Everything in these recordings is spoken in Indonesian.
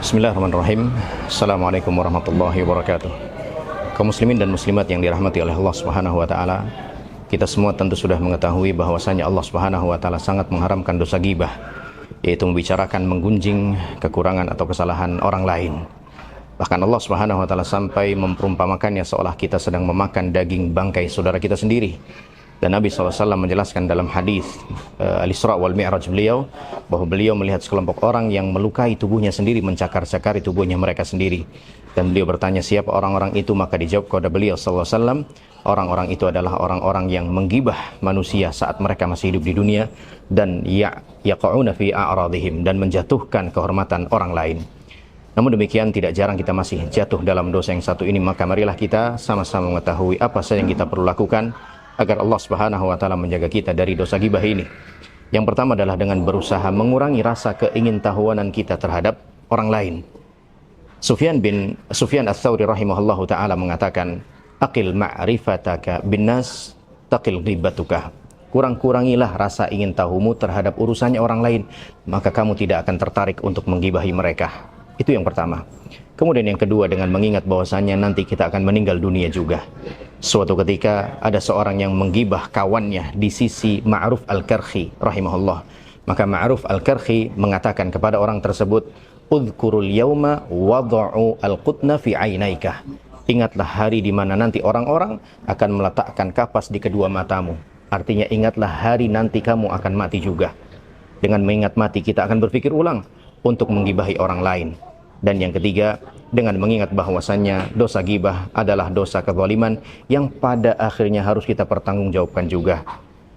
Bismillahirrahmanirrahim. Assalamualaikum warahmatullahi wabarakatuh. Kaum muslimin dan muslimat yang dirahmati oleh Allah Subhanahu wa taala, kita semua tentu sudah mengetahui bahwasanya Allah Subhanahu wa taala sangat mengharamkan dosa ghibah, yaitu membicarakan, menggunjing kekurangan atau kesalahan orang lain. Bahkan Allah Subhanahu wa taala sampai memperumpamakannya seolah kita sedang memakan daging bangkai saudara kita sendiri. Dan Nabi SAW menjelaskan dalam hadis Al-Isra wal Mi'raj beliau, bahwa beliau melihat sekelompok orang yang melukai tubuhnya sendiri, mencakar-cakari tubuhnya mereka sendiri. Dan beliau bertanya, siapa orang-orang itu? Maka dijawab kepada beliau SAW, orang-orang itu adalah orang-orang yang menggibah manusia saat mereka masih hidup di dunia, dan yaqa'una fi a'radihim, dan menjatuhkan kehormatan orang lain. Namun demikian, tidak jarang kita masih jatuh dalam dosa yang satu ini. Maka marilah kita sama-sama mengetahui apa saja yang kita perlu lakukan agar Allah Subhanahu wa taala menjaga kita dari dosa ghibah ini. Yang pertama adalah dengan berusaha mengurangi rasa keingintahuanan kita terhadap orang lain. Sufyan Ats-Tsauri rahimahullahu taala mengatakan, aqil ma'rifataka binnas taqil ghibatuka. Kurang-kurangilah rasa ingin tahumu terhadap urusannya orang lain, maka kamu tidak akan tertarik untuk menggibahi mereka. Itu yang pertama. Kemudian yang kedua, dengan mengingat bahwasannya nanti kita akan meninggal dunia juga. Suatu ketika ada seorang yang menggibah kawannya di sisi Ma'ruf Al-Karkhi rahimahullah. Maka Ma'ruf Al-Karkhi mengatakan kepada orang tersebut, udhkurul yawma wada'u al-qutna fi ainaika. Ingatlah hari di mana nanti orang-orang akan meletakkan kapas di kedua matamu. Artinya ingatlah hari nanti kamu akan mati juga. Dengan mengingat mati kita akan berpikir ulang untuk menggibahi orang lain. Dan yang ketiga, dengan mengingat bahwasannya dosa ghibah adalah dosa kezaliman yang pada akhirnya harus kita pertanggungjawabkan juga,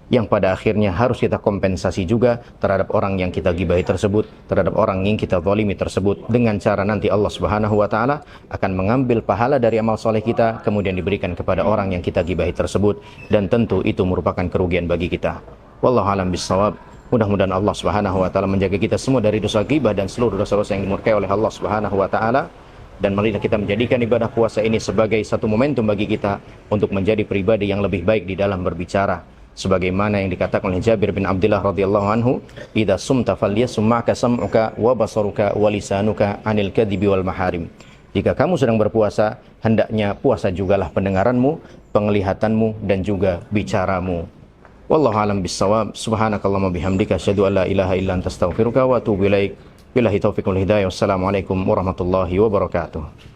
yang pada akhirnya harus kita kompensasi juga terhadap orang yang kita ghibahi tersebut, terhadap orang yang kita zalimi tersebut, dengan cara nanti Allah Subhanahu wa taala akan mengambil pahala dari amal soleh kita kemudian diberikan kepada orang yang kita ghibahi tersebut, dan tentu itu merupakan kerugian bagi kita. Wallahu a'lam bishawab. Mudah-mudahan Allah Subhanahu wa taala menjaga kita semua dari dosa ghibah dan seluruh dosa-dosa yang dimurkai oleh Allah Subhanahu wa taala. Dan marilah kita menjadikan ibadah puasa ini sebagai satu momentum bagi kita untuk menjadi pribadi yang lebih baik di dalam berbicara. Sebagaimana yang dikatakan oleh Jabir bin Abdullah radhiyallahu anhu, "Idza sumta falyasum ma'aka sam'uka wa basaruka wa lisanuka 'anil kadhibi wal maharim." Jika kamu sedang berpuasa, hendaknya puasa jugalah pendengaranmu, penglihatanmu, dan juga bicaramu. Wallahu a'lam bissawab. Subhanakallahumma bihamdika asyhadu an la ilaha illa anta astaghfiruka wa atubu ilaik. Billahi taufiq wal hidayah. Wassalamualaikum warahmatullahi wabarakatuh.